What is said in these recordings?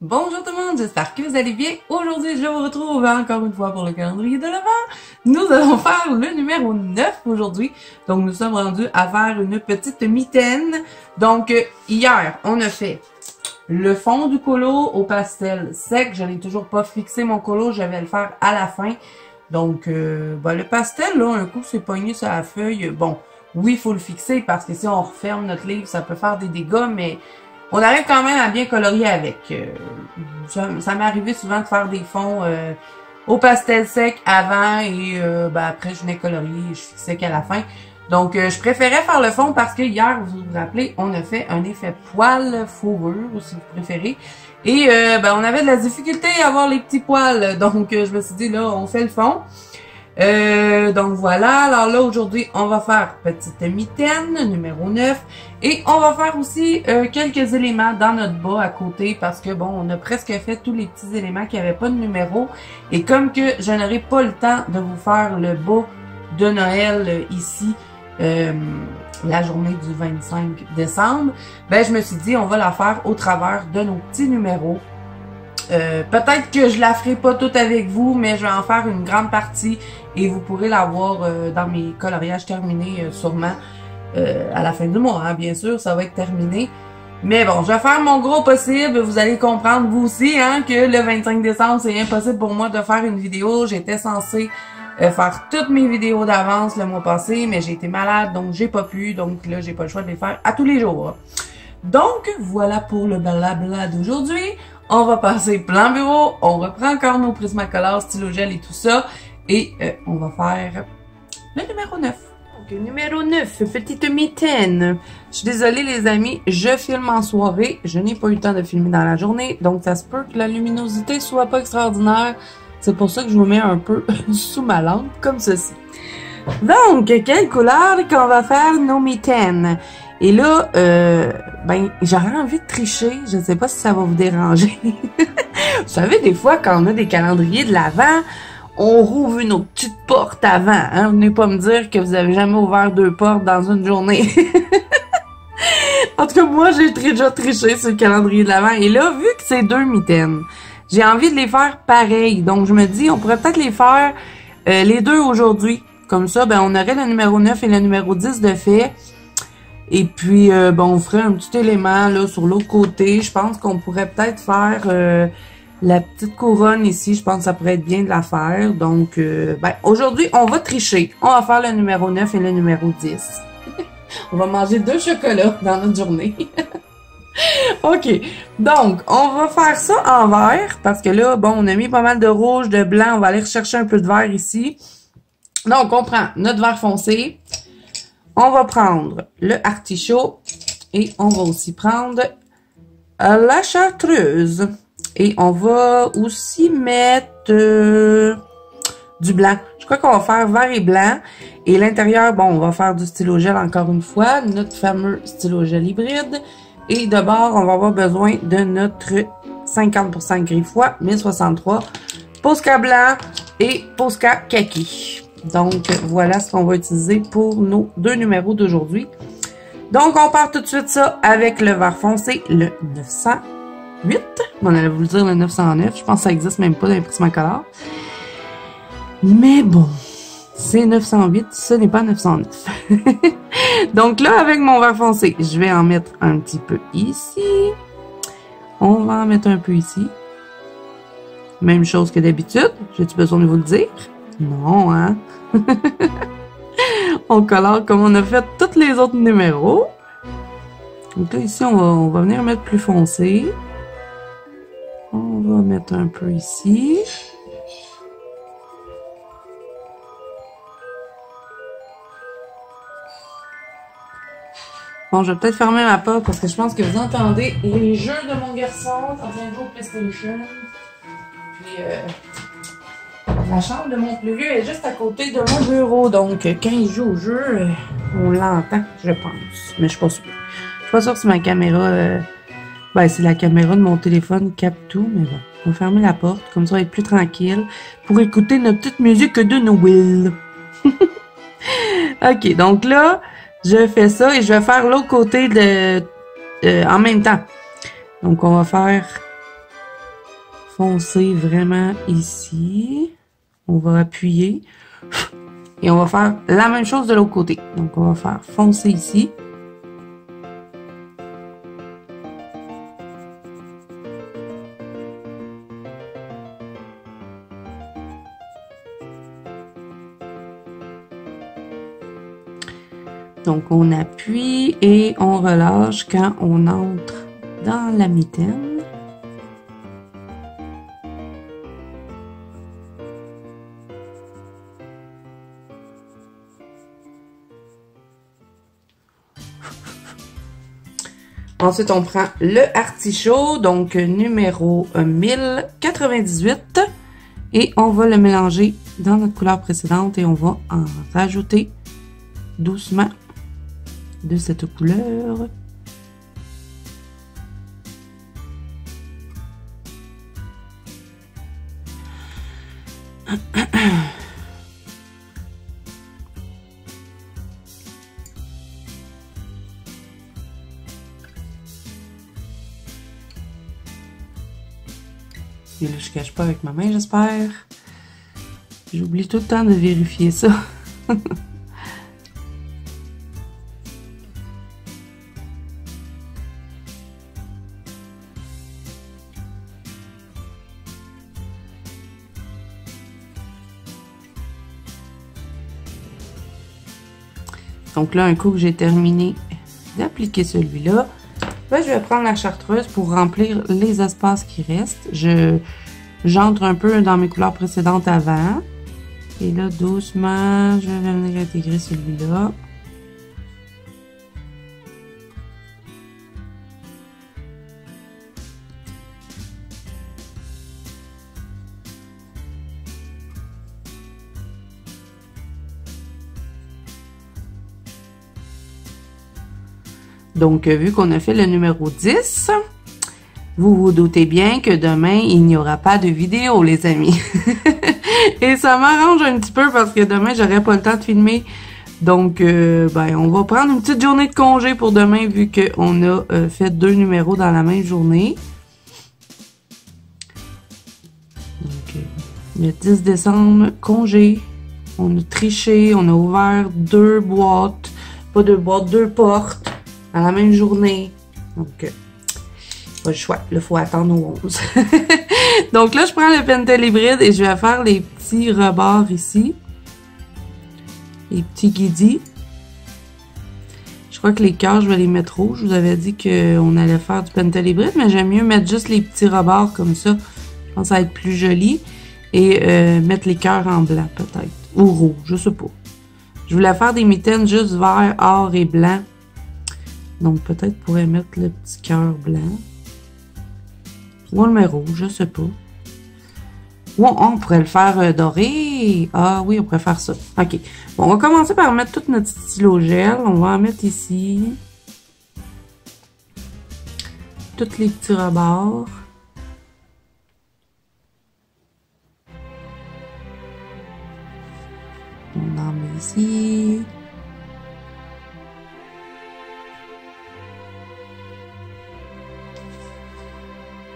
Bonjour tout le monde, j'espère que vous allez bien. Aujourd'hui, je vous retrouve encore une fois pour le calendrier de l'Avent. Nous allons faire le numéro 9 aujourd'hui. Donc, nous sommes rendus à faire une petite mitaine. Donc, hier, on a fait le fond du colo au pastel sec. Je n'ai toujours pas fixé mon colo, je vais le faire à la fin. Donc, le pastel, là, un coup, c'est pogné sur la feuille. Bon, oui, il faut le fixer parce que si on referme notre livre, ça peut faire des dégâts, mais on arrive quand même à bien colorier avec. Ça m'est arrivé souvent de faire des fonds au pastel sec avant et après je venais colorier et je fixais qu'à la fin. Donc je préférais faire le fond parce que hier, vous vous rappelez, on a fait un effet poil fourrure, si vous préférez. Et on avait de la difficulté à avoir les petits poils. Donc je me suis dit là, on fait le fond. Donc voilà, alors là aujourd'hui on va faire petite mitaine numéro 9 et on va faire aussi quelques éléments dans notre bas à côté parce que bon on a presque fait tous les petits éléments qui n'avaient pas de numéro et comme que je n'aurai pas le temps de vous faire le bas de Noël ici la journée du 25 décembre, ben je me suis dit on va la faire au travers de nos petits numéros. Peut-être que je la ferai pas toute avec vous, mais je vais en faire une grande partie et vous pourrez la voir dans mes coloriages terminés sûrement à la fin du mois, hein, bien sûr, ça va être terminé. Mais bon, je vais faire mon gros possible, vous allez comprendre vous aussi hein, que le 25 décembre, c'est impossible pour moi de faire une vidéo. J'étais censée faire toutes mes vidéos d'avance le mois passé, mais j'ai été malade, donc j'ai pas pu, donc là j'ai pas le choix de les faire à tous les jours. Donc, voilà pour le blabla d'aujourd'hui. On va passer plan bureau, on reprend encore nos Prismacolor, stylo gel et tout ça. Et on va faire le numéro 9. Donc, numéro 9, petite mitaine. Je suis désolée les amis, je filme en soirée. Je n'ai pas eu le temps de filmer dans la journée. Donc, ça se peut que la luminosité soit pas extraordinaire. C'est pour ça que je vous mets un peu sous ma lampe, comme ceci. Donc, quelle couleur qu'on va faire nos mitaines? Et là, j'aurais envie de tricher. Je ne sais pas si ça va vous déranger. Vous savez, des fois, quand on a des calendriers de l'Avent, on rouvre nos petites portes avant. Hein? Venez pas me dire que vous avez jamais ouvert 2 portes dans une journée. En tout cas, moi, j'ai déjà triché sur le calendrier de l'Avent. Et là, vu que c'est 2 mitaines, j'ai envie de les faire pareil. Donc, je me dis, on pourrait peut-être les faire les 2 aujourd'hui. Comme ça, on aurait le numéro 9 et le numéro 10 de fait. Et puis, on ferait un petit élément là sur l'autre côté. Je pense qu'on pourrait peut-être faire la petite couronne ici. Je pense que ça pourrait être bien de la faire. Donc, aujourd'hui, on va tricher. On va faire le numéro 9 et le numéro 10. On va manger 2 chocolats dans notre journée. OK. Donc, on va faire ça en vert. Parce que là, on a mis pas mal de rouge, de blanc. On va aller rechercher un peu de vert ici. Donc, on prend notre vert foncé. On va prendre le artichaut et on va aussi prendre la chartreuse. Et on va aussi mettre du blanc. Je crois qu'on va faire vert et blanc. Et l'intérieur, on va faire du stylo gel encore une fois. Notre fameux stylo gel hybride. Et de bord, on va avoir besoin de notre 50% griffois 1063. Posca blanc et Posca kaki. Donc, voilà ce qu'on va utiliser pour nos 2 numéros d'aujourd'hui. Donc, on part tout de suite ça avec le vert foncé, le 908. On allait vous le dire le 909. Je pense que ça existe même pas dans les Prismacolor. Mais bon, c'est 908, ce n'est pas 909. Donc là, avec mon vert foncé, je vais en mettre un petit peu ici. On va en mettre un peu ici. Même chose que d'habitude. J'ai-tu besoin de vous le dire? Non, hein? On colore comme on a fait tous les autres numéros. Donc là, ici, on va venir mettre plus foncé. On va mettre un peu ici. Bon, je vais peut-être fermer ma porte parce que je pense que vous entendez les jeux de mon garçon en train de jouer au PlayStation. Puis, la chambre de mon plus vieux est juste à côté de mon bureau, donc quand il joue au jeu, on l'entend, je pense. Mais je suis pas sûre. Je suis pas sûre si ma caméra... si la caméra de mon téléphone capte tout, mais bon. On va fermer la porte, comme ça on va être plus tranquille pour écouter notre petite musique de Noël. OK, donc là, je fais ça et je vais faire l'autre côté en même temps. Donc on va faire foncer vraiment ici. On va appuyer. Et on va faire la même chose de l'autre côté. Donc, on va faire foncer ici. Donc, on appuie et on relâche quand on entre dans la mitaine. Ensuite, on prend le artichaut, donc numéro 1098. Et on va le mélanger dans notre couleur précédente et on va en rajouter doucement de cette couleur. Et là, je cache pas avec ma main, j'espère. J'oublie tout le temps de vérifier ça. Donc là, un coup que j'ai terminé d'appliquer celui-là, ben, je vais prendre la chartreuse pour remplir les espaces qui restent. J'entre un peu dans mes couleurs précédentes avant. Et là, doucement, je vais venir intégrer celui-là. Donc, vu qu'on a fait le numéro 10, vous vous doutez bien que demain, il n'y aura pas de vidéo, les amis. Et ça m'arrange un petit peu parce que demain, j'aurai pas le temps de filmer. Donc, ben, on va prendre une petite journée de congé pour demain vu qu'on a fait 2 numéros dans la même journée. Donc, le 10 décembre, congé. On a triché, on a ouvert 2 boîtes. Pas 2 boîtes, 2 portes. À la même journée. Donc, pas le choix. Là, il faut attendre au 11. Donc là, je prends le Pentel hybride et je vais faire les petits rebords ici. Les petits guidis. Je crois que les cœurs, je vais les mettre rouges. Je vous avais dit qu'on allait faire du Pentel hybride, mais j'aime mieux mettre juste les petits rebords comme ça. Je pense que ça va être plus joli. Et mettre les cœurs en blanc, peut-être. Ou rouge, je sais pas. Je voulais faire des mitaines juste vert, or et blanc. Donc, peut-être pourrais mettre le petit cœur blanc. Ou on le met rouge, je sais pas. Ou on pourrait le faire doré. Ah oui, on pourrait faire ça. OK. Bon, on va commencer par mettre tout notre stylo gel. On va en mettre ici. Tous les petits rebords. On en met ici.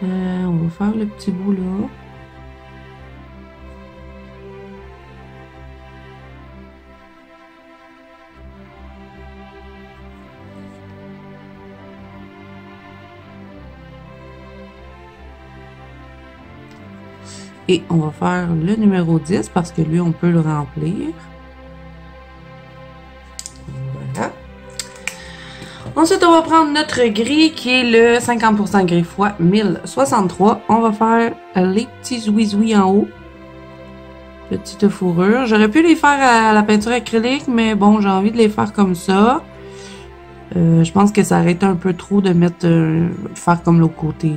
On va faire le petit bout là. Et on va faire le numéro 10 parce que lui, on peut le remplir. Voilà. Ensuite, on va prendre notre gris qui est le 50% gris fois 1063. On va faire les petits zouizouis en haut. Petite fourrure. J'aurais pu les faire à la peinture acrylique, mais bon, j'ai envie de les faire comme ça. Je pense que ça arrête un peu trop de mettre, faire comme l'autre côté. Là.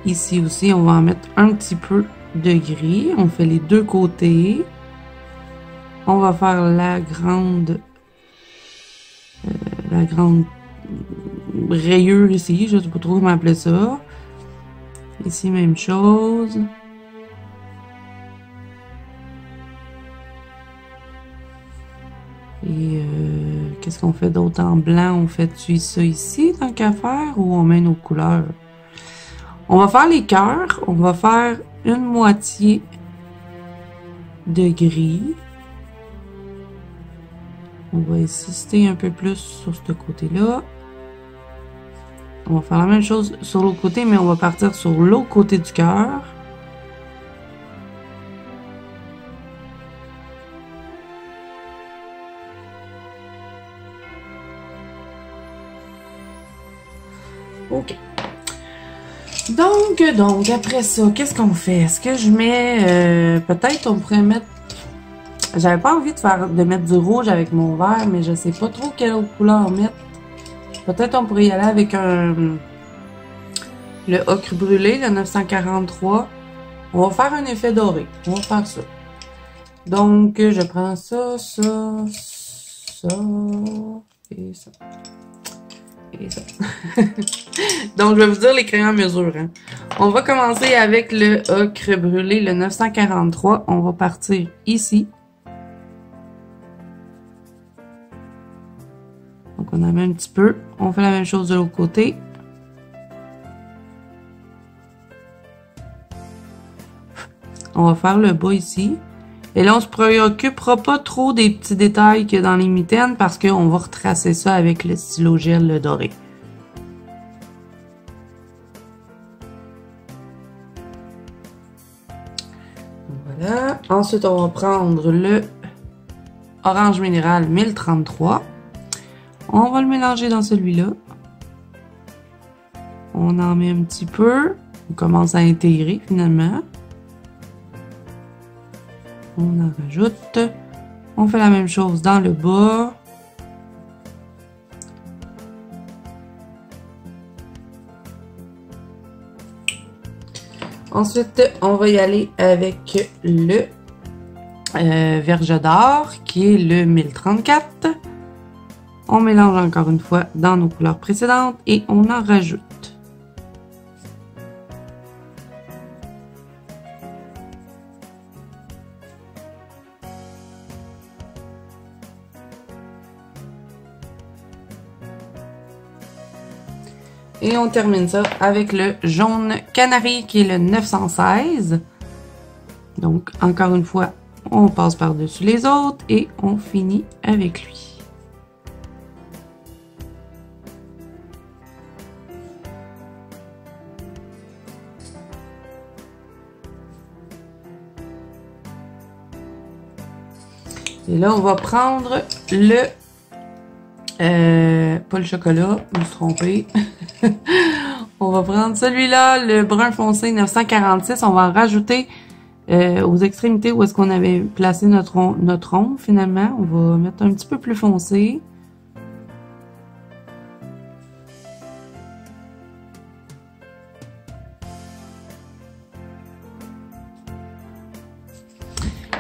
Ici aussi, on va en mettre un petit peu de gris. On fait les deux côtés. On va faire la grande rayure ici. Je ne sais pas trop comment appeler ça. Ici, même chose. Et qu'est-ce Qu'est-ce qu'on fait d'autre en blanc? On fait-tu ça ici, tant qu'à faire, ou on met nos couleurs? On va faire les cœurs. On va faire une moitié de gris. On va insister un peu plus sur ce côté-là. On va faire la même chose sur l'autre côté, mais on va partir sur l'autre côté du cœur. OK. Donc, après ça, qu'est-ce qu'on fait? Est-ce que je mets... peut-être on pourrait mettre... J'avais pas envie de mettre du rouge avec mon vert, mais je sais pas trop quelle autre couleur mettre. Peut-être on pourrait y aller avec le ocre brûlé, le 943. On va faire un effet doré. On va faire ça. Donc, je prends ça, ça, ça et ça. Et ça. Donc, je vais vous dire les crayons à mesure. Hein. On va commencer avec le ocre brûlé, le 943. On va partir ici. Donc, on en met un petit peu. On fait la même chose de l'autre côté. On va faire le bas ici. Et là, on se préoccupera pas trop des petits détails qu'il y a dans les mitaines parce qu'on va retracer ça avec le stylo gel doré. Voilà. Ensuite, on va prendre le orange minéral 1033. On va le mélanger dans celui-là. On en met un petit peu. On commence à intégrer finalement. On en rajoute. On fait la même chose dans le bas. Ensuite, on va y aller avec le verge d'or qui est le 1034. On mélange encore une fois dans nos couleurs précédentes et on en rajoute. Et on termine ça avec le jaune canari qui est le 916. Donc, encore une fois, on passe par-dessus les autres et on finit avec lui. Et là, on va prendre le... pas le chocolat, je me suis trompée. On va prendre celui-là, le brun foncé 946. On va en rajouter aux extrémités où est-ce qu'on avait placé notre ombre finalement. On va mettre un petit peu plus foncé.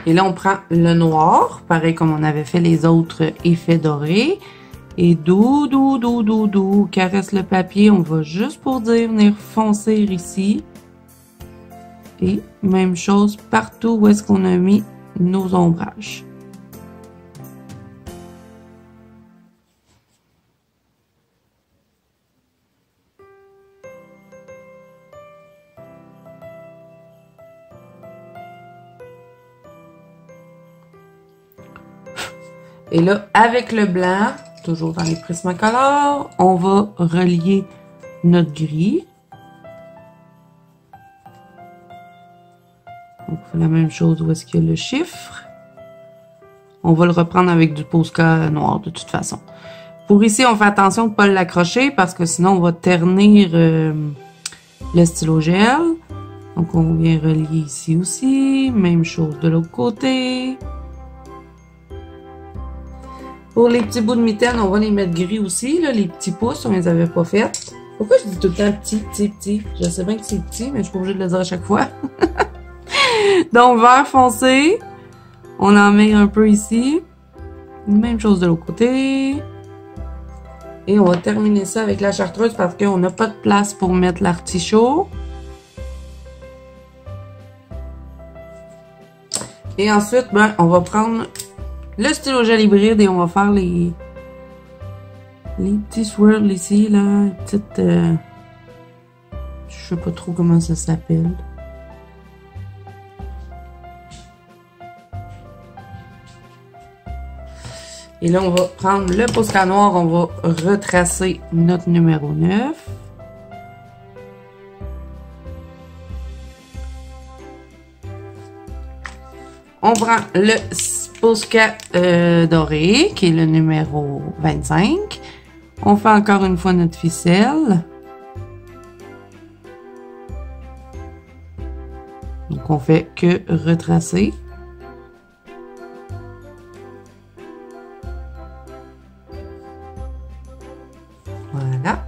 Et là, on prend le noir, pareil comme on avait fait les autres effets dorés. Et doux, doux, doux, doux, doux, caresse le papier. On va juste pour dire venir foncer ici. Et même chose partout où est-ce qu'on a mis nos ombrages. Et là, avec le blanc, toujours dans les Prismacolor, on va relier notre gris. On fait la même chose où est-ce qu'il y a le chiffre. On va le reprendre avec du Posca noir de toute façon. Pour ici, on fait attention de ne pas l'accrocher parce que sinon on va ternir le stylo gel. Donc on vient relier ici aussi. Même chose de l'autre côté. Pour les petits bouts de mitaine, on va les mettre gris aussi, là, les petits pouces, on les avait pas faites. Pourquoi je dis tout le temps petit, petit, petit? Je sais bien que c'est petit, mais je suis pas obligée de le dire à chaque fois. Donc, vert foncé. On en met un peu ici. Même chose de l'autre côté. Et on va terminer ça avec la chartreuse parce qu'on n'a pas de place pour mettre l'artichaut. Et ensuite, ben, on va prendre le stylo gel hybride et on va faire les petits swirls ici, là, les petites... je sais pas trop comment ça s'appelle. Et là, on va prendre le Posca noir, on va retracer notre numéro 9. On prend le Posca doré, qui est le numéro 25. On fait encore une fois notre ficelle. Donc, on fait que retracer. Voilà.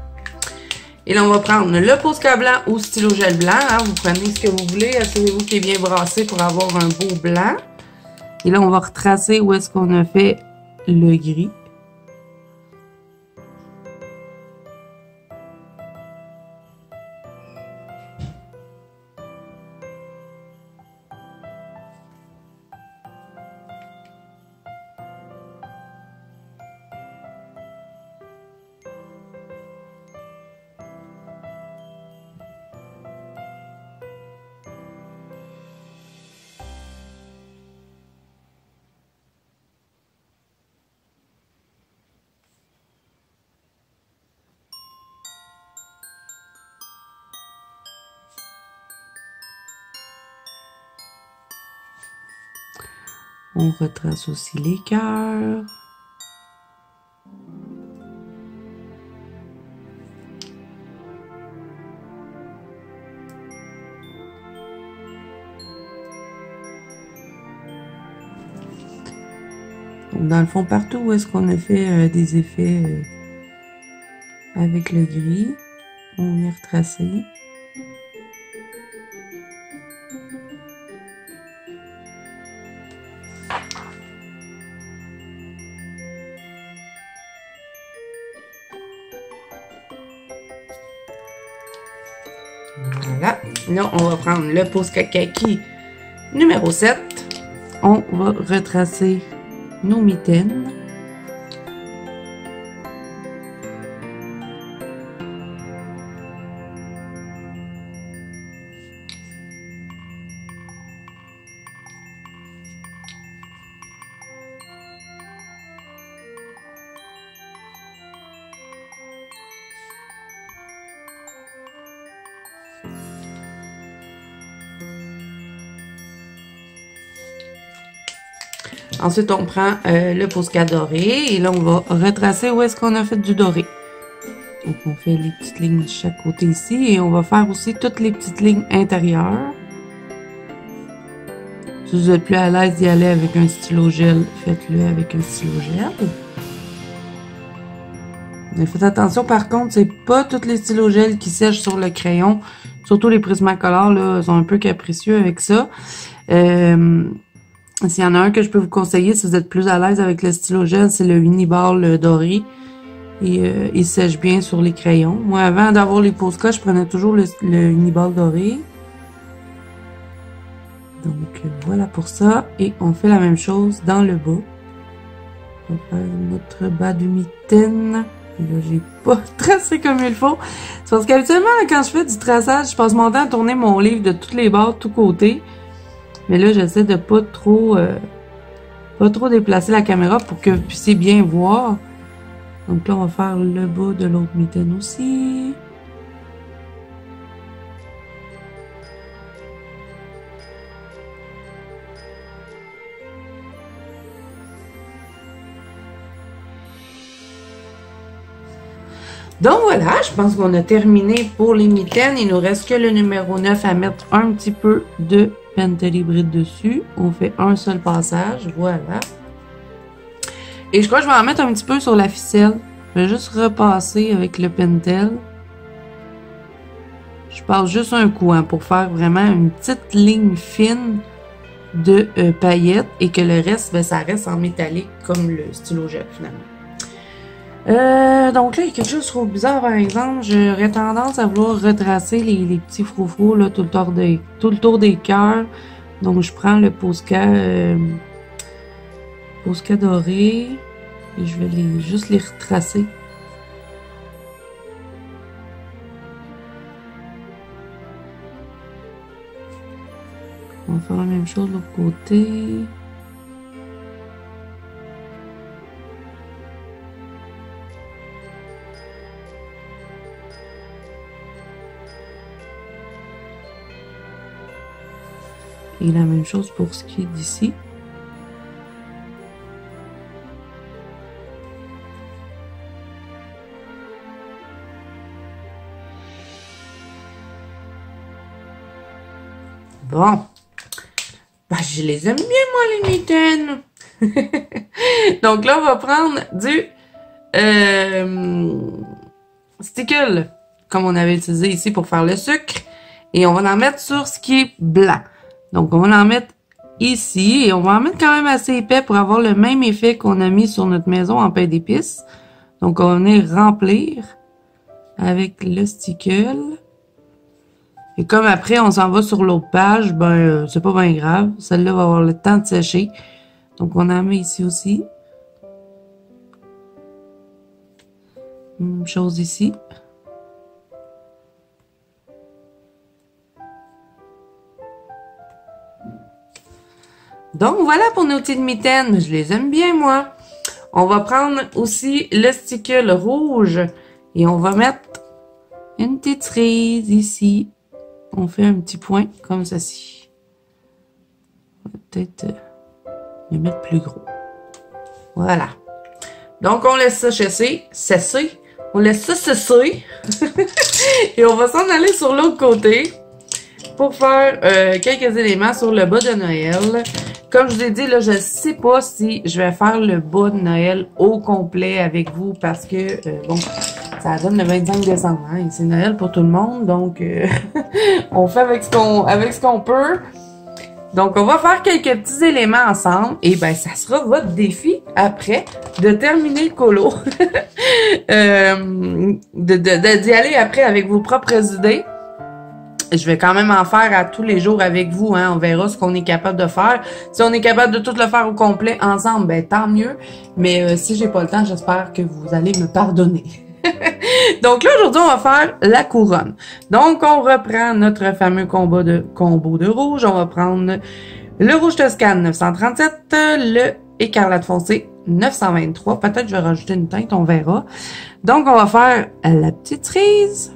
Et là, on va prendre le Posca blanc ou stylo gel blanc. Hein. Vous prenez ce que vous voulez. Assurez-vous qu'il est bien brassé pour avoir un beau blanc. Et là, on va retracer où est-ce qu'on a fait le gris. On retrace aussi les cœurs. Donc, dans le fond, partout où est-ce qu'on a fait des effets avec le gris, on vient retracer. Voilà. Là, on va prendre le Posca kaki numéro 7. On va retracer nos mitaines. Ensuite, on prend le Posca doré et là, on va retracer où est-ce qu'on a fait du doré. Donc, on fait les petites lignes de chaque côté ici et on va faire aussi toutes les petites lignes intérieures. Si vous êtes plus à l'aise d'y aller avec un stylo gel, faites-le avec un stylo gel. Mais faites attention, par contre, c'est pas tous les stylos gel qui sèchent sur le crayon. Surtout les Prismacolor, là, sont un peu capricieux avec ça. S'il y en a un que je peux vous conseiller, si vous êtes plus à l'aise avec le stylo gel, c'est le Uniball doré. Et il sèche bien sur les crayons. Moi, avant d'avoir les Posca, je prenais toujours le Uniball doré. Donc, voilà pour ça. Et on fait la même chose dans le bas. On va faire notre bas du mitaine. Et là, j'ai pas tracé comme il faut. C'est parce qu'habituellement, quand je fais du traçage, je passe mon temps à tourner mon livre de tous les bords, de tous côtés. Mais là, j'essaie de pas trop déplacer la caméra pour que vous puissiez bien voir. Donc là, on va faire le bas de l'autre mitaine aussi. Donc voilà, je pense qu'on a terminé pour les mitaines. Il nous reste que le numéro 9 à mettre un petit peu de Pentel hybride dessus. On fait un seul passage, voilà. Et je crois que je vais en mettre un petit peu sur la ficelle. Je vais juste repasser avec le Pentel. Je passe juste un coup hein, pour faire vraiment une petite ligne fine de paillettes et que le reste, ben, ça reste en métallique comme le stylo gel finalement. Donc là, il y a quelque chose de trop bizarre, par exemple. J'aurais tendance à vouloir retracer les petits froufrous là, tout le tour des cœurs. Donc, je prends le Posca doré et je vais juste les retracer On va faire la même chose de l'autre côté. Et la même chose pour ce qui est d'ici. Bon. Ben, je les aime bien, moi, les mitaines. Donc là, on va prendre du stickle, comme on avait utilisé ici pour faire le sucre. Et on va en mettre sur ce qui est blanc. Donc, on va en mettre ici. Et on va en mettre quand même assez épais pour avoir le même effet qu'on a mis sur notre maison en pain d'épices. Donc, on va venir remplir avec le stickle. Et comme après, on s'en va sur l'autre page, ben, c'est pas bien grave. Celle-là va avoir le temps de sécher. Donc, on en met ici aussi. Même chose ici. Donc, voilà pour nos petites mitaines. Je les aime bien, moi. On va prendre aussi le stickle rouge. Et on va mettre une petite cerise ici. On fait un petit point comme ceci. On va peut-être le mettre plus gros. Voilà. Donc, on laisse ça cesser. On laisse ça cesser. Et on va s'en aller sur l'autre côté pour faire quelques éléments sur le bas de Noël. Comme je vous ai dit, là, je ne sais pas si je vais faire le bas de Noël au complet avec vous parce que, bon, ça donne le 25 décembre, hein, et c'est Noël pour tout le monde, donc on fait avec ce qu'on peut. Donc, on va faire quelques petits éléments ensemble, et ben, ça sera votre défi après de terminer le colo, d'y aller après avec vos propres idées. Je vais quand même en faire à tous les jours avec vous, hein. On verra ce qu'on est capable de faire. Si on est capable de tout le faire au complet ensemble, ben tant mieux. Mais si j'ai pas le temps, j'espère que vous allez me pardonner. Donc là, aujourd'hui, on va faire la couronne. Donc, on reprend notre fameux combo de rouge. On va prendre le rouge Toscane 937, le écarlate foncé 923. Peut-être que je vais rajouter une teinte, on verra. Donc, on va faire la petite cerise.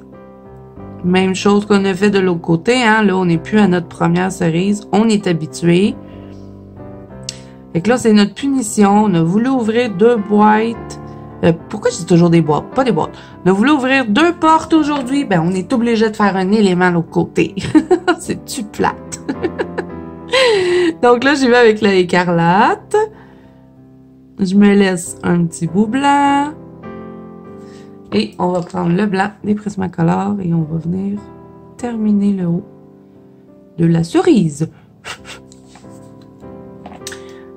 Même chose qu'on a fait de l'autre côté, hein. Là, on n'est plus à notre première cerise. On est habitué. Fait que là, c'est notre punition. On a voulu ouvrir 2 boîtes. Pourquoi je dis toujours des boîtes? Pas des boîtes. On a voulu ouvrir 2 portes aujourd'hui. Ben, on est obligé de faire un élément de l'autre côté. C'est-tu plate? Donc là, j'y vais avec l'écarlate. Je me laisse un petit bout blanc. Et on va prendre le blanc des Prismacolor et on va venir terminer le haut de la cerise.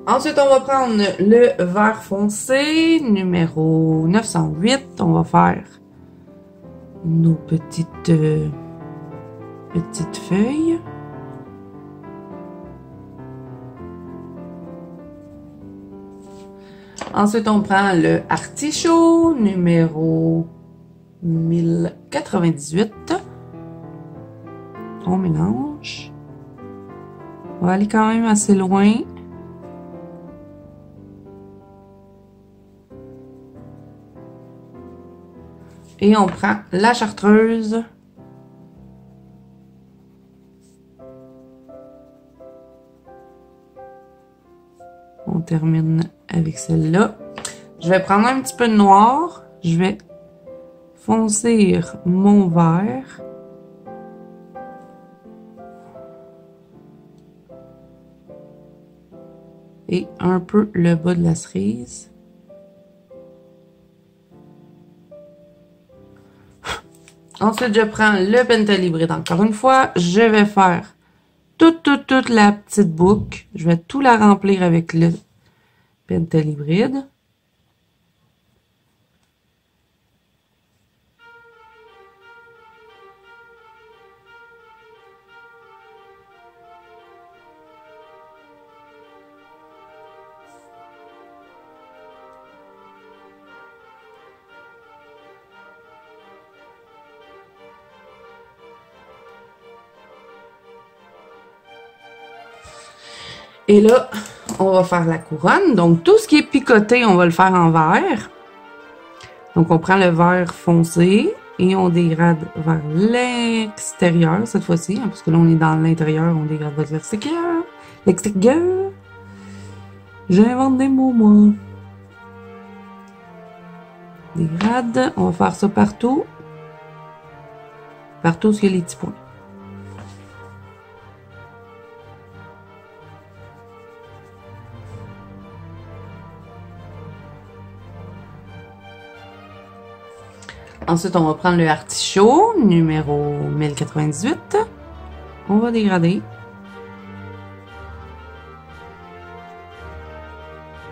Ensuite, on va prendre le vert foncé, numéro 908. On va faire nos petites feuilles. Ensuite, on prend le artichaut, numéro 1098. On mélange. On va aller quand même assez loin. Et on prend la chartreuse. On termine avec celle-là. Je vais prendre un petit peu de noir. Je vais foncer mon vert. Et un peu le bas de la cerise. Ensuite, je prends le pentalibride. Encore une fois, je vais faire toute la petite boucle. Je vais tout la remplir avec le pentalibride. Et là, on va faire la couronne. Donc, tout ce qui est picoté, on va le faire en vert. Donc, on prend le vert foncé et on dégrade vers l'extérieur cette fois-ci. Hein, parce que là, on est dans l'intérieur, on dégrade vers l'extérieur. L'extérieur. J'invente des mots, moi. Dégrade. On va faire ça partout. Partout où il y a les petits points. Ensuite, on va prendre le artichaut, numéro 1098. On va dégrader.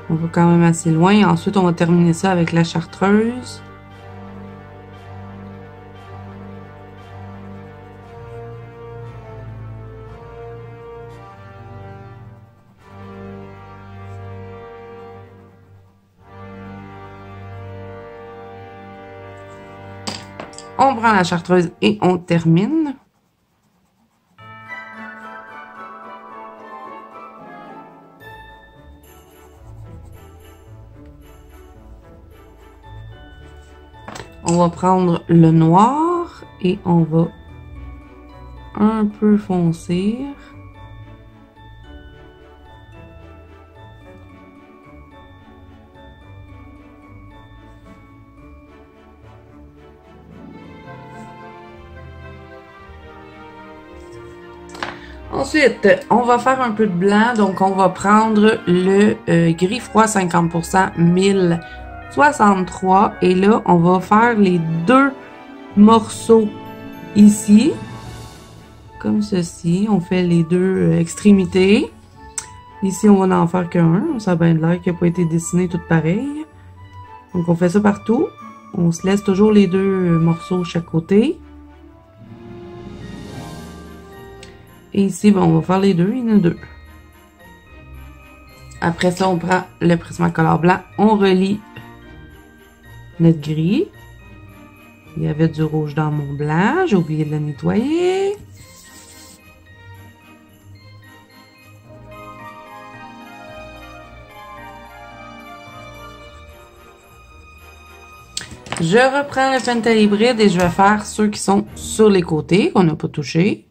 On va quand même assez loin. Ensuite, on va terminer ça avec la chartreuse. On prend la chartreuse et on termine. On va prendre le noir et on va un peu foncer. Ensuite, on va faire un peu de blanc, donc on va prendre le gris froid 50% 1063 et là, on va faire les deux morceaux ici, comme ceci. On fait les deux extrémités. Ici, on va en faire qu'un, ça a bien l'air qui n'a pas été dessiné tout pareil. Donc, on fait ça partout. On se laisse toujours les deux morceaux de chaque côté. Et ici, ben, on va faire les deux, il y en a deux. Après ça, on prend le Prismacolor blanc, on relie notre gris. Il y avait du rouge dans mon blanc, j'ai oublié de le nettoyer. Je reprends le Pentel hybride et je vais faire ceux qui sont sur les côtés, qu'on n'a pas touché.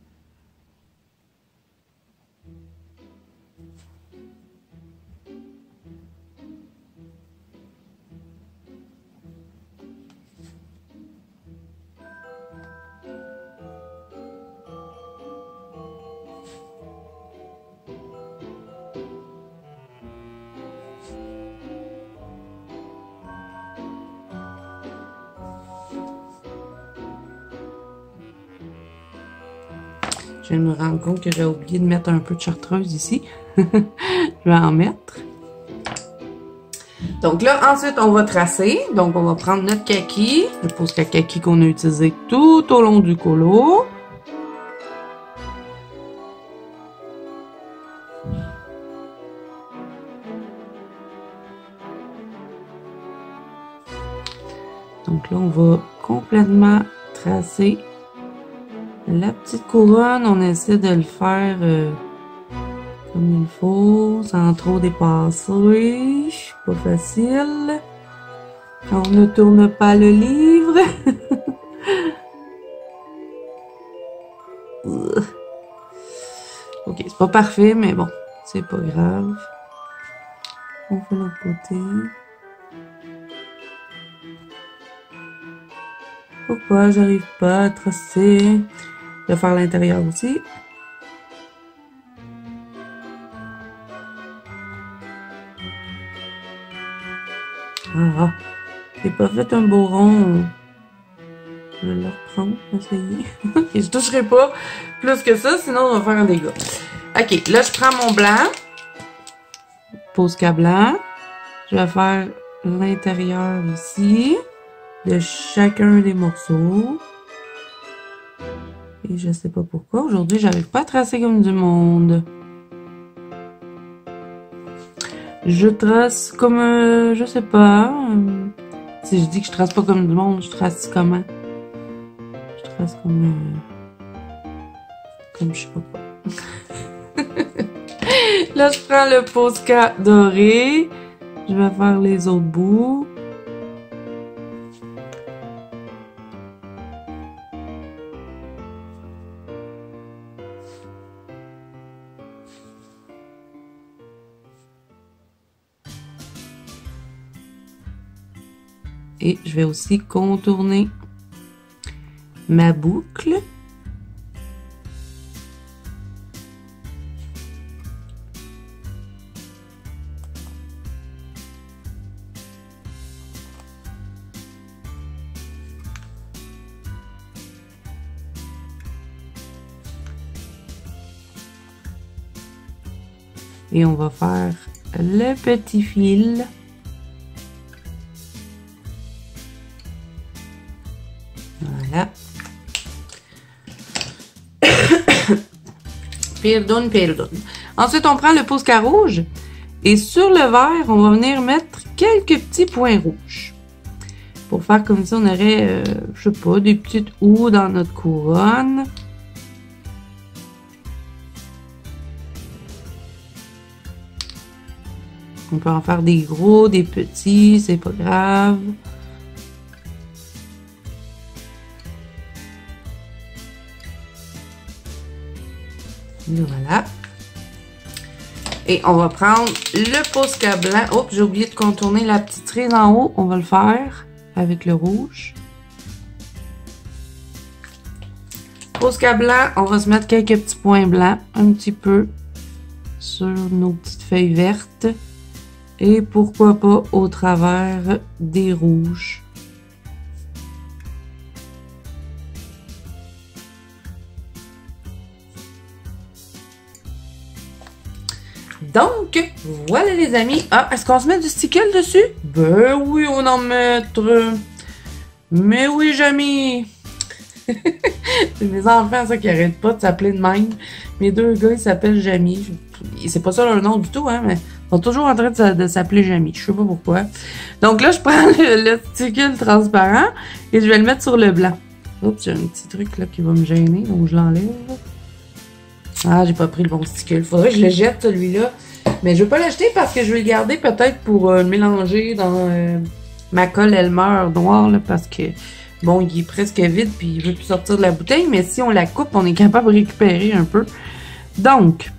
Je viens de me rendre compte que j'ai oublié de mettre un peu de chartreuse ici. Je vais en mettre. Donc là, ensuite, on va tracer. Donc, on va prendre notre kaki. Je pose le kaki qu'on a utilisé tout au long du colo. Donc là, on va complètement tracer la petite couronne. On essaie de le faire comme il faut, sans trop dépasser. Pas facile. On ne tourne pas le livre. Ok, c'est pas parfait, mais bon, c'est pas grave. On fait l'autre côté. Pourquoi j'arrive pas à tracer? Je vais faire l'intérieur aussi. Ah, j'ai pas fait un beau rond. Je vais le reprendre, essayer. Et je toucherai pas plus que ça, sinon on va faire un dégât. Ok, là je prends mon blanc. Posca blanc. Je vais faire l'intérieur ici de chacun des morceaux. Et je sais pas pourquoi. Aujourd'hui, j'arrive pas à tracer comme du monde. Je trace comme... je sais pas. Si je dis que je trace pas comme du monde, je trace comment? Je trace comme... comme je sais pas quoi. Là, je prends le Posca doré. Je vais faire les autres bouts. Et je vais aussi contourner ma boucle. Et on va faire le petit fil. Voilà. Pardon. Ensuite, on prend le Posca rouge. Et sur le vert, on va venir mettre quelques petits points rouges. Pour faire comme ça, on aurait, je sais pas, des petites houes dans notre couronne. On peut en faire des gros, des petits, c'est pas grave. Voilà. Et on va prendre le Posca blanc. Oups, j'ai oublié de contourner la petite cerise en haut. On va le faire avec le rouge. Posca blanc, on va se mettre quelques petits points blancs, un petit peu, sur nos petites feuilles vertes. Et pourquoi pas au travers des rouges. Donc, voilà les amis. Ah, est-ce qu'on se met du stickle dessus? Ben oui, on en mettre. Mais oui, Jamie. C'est mes enfants, ça, qui arrêtent pas de s'appeler de même. Mes deux gars, ils s'appellent Jamie. C'est pas ça leur nom du tout, hein, mais ils sont toujours en train de s'appeler Jamie. Je sais pas pourquoi. Donc là, je prends le stickle transparent et je vais le mettre sur le blanc. Oups, j'ai un petit truc là qui va me gêner, donc je l'enlève. Ah, j'ai pas pris le bon stickle. Faudrait que je le jette, celui-là. Mais je vais pas l'acheter parce que je vais le garder peut-être pour le mélanger dans ma colle Elmer noire, là, parce que, bon, il est presque vide puis il veut plus sortir de la bouteille. Mais si on la coupe, on est capable de récupérer un peu. Donc,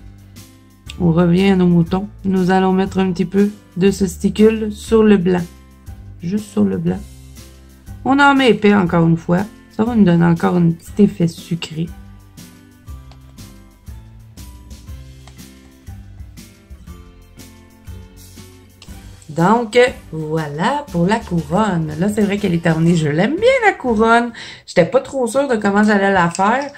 on revient à nos moutons. Nous allons mettre un petit peu de ce stickle sur le blanc. Juste sur le blanc. On en met épais encore une fois. Ça va nous donner encore un petit effet sucré. Donc, voilà pour la couronne. Là, c'est vrai qu'elle est terminée. Je l'aime bien, la couronne. J'étais pas trop sûre de comment j'allais la faire,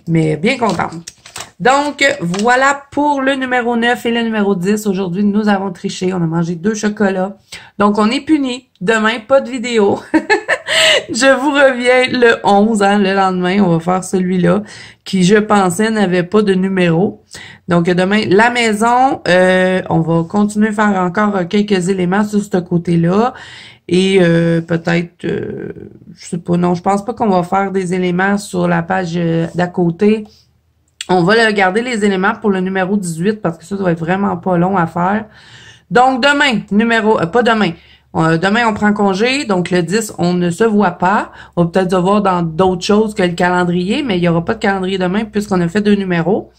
mais bien contente. Donc, voilà pour le numéro 9 et le numéro 10. Aujourd'hui, nous avons triché. On a mangé 2 chocolats. Donc, on est punis. Demain, pas de vidéo. Je vous reviens le 11, hein, le lendemain. On va faire celui-là qui, je pensais, n'avait pas de numéro. Donc, demain, la maison, on va continuer à faire encore quelques éléments sur ce côté-là. Et peut-être, je sais pas, non, je pense pas qu'on va faire des éléments sur la page d'à côté. On va garder les éléments pour le numéro 18 parce que ça va être vraiment pas long à faire. Donc, demain, pas demain. Demain, on prend congé, donc le 10, on ne se voit pas. On va peut-être se voir dans d'autres choses que le calendrier, mais il n'y aura pas de calendrier demain puisqu'on a fait 2 numéros.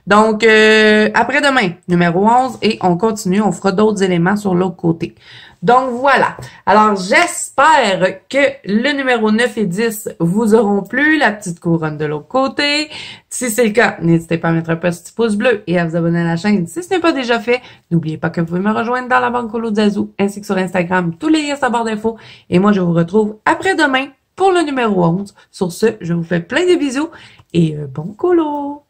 Donc, après-demain, numéro 11, et on continue, on fera d'autres éléments sur l'autre côté. Donc, voilà. Alors, j'espère que le numéro 9 et 10 vous auront plu, la petite couronne de l'autre côté. Si c'est le cas, n'hésitez pas à mettre un petit pouce bleu et à vous abonner à la chaîne si ce n'est pas déjà fait. N'oubliez pas que vous pouvez me rejoindre dans la banque Colo Zazou, ainsi que sur Instagram, tous les liens sont en barre d'infos. Et moi, je vous retrouve après-demain pour le numéro 11. Sur ce, je vous fais plein de bisous et bon colo!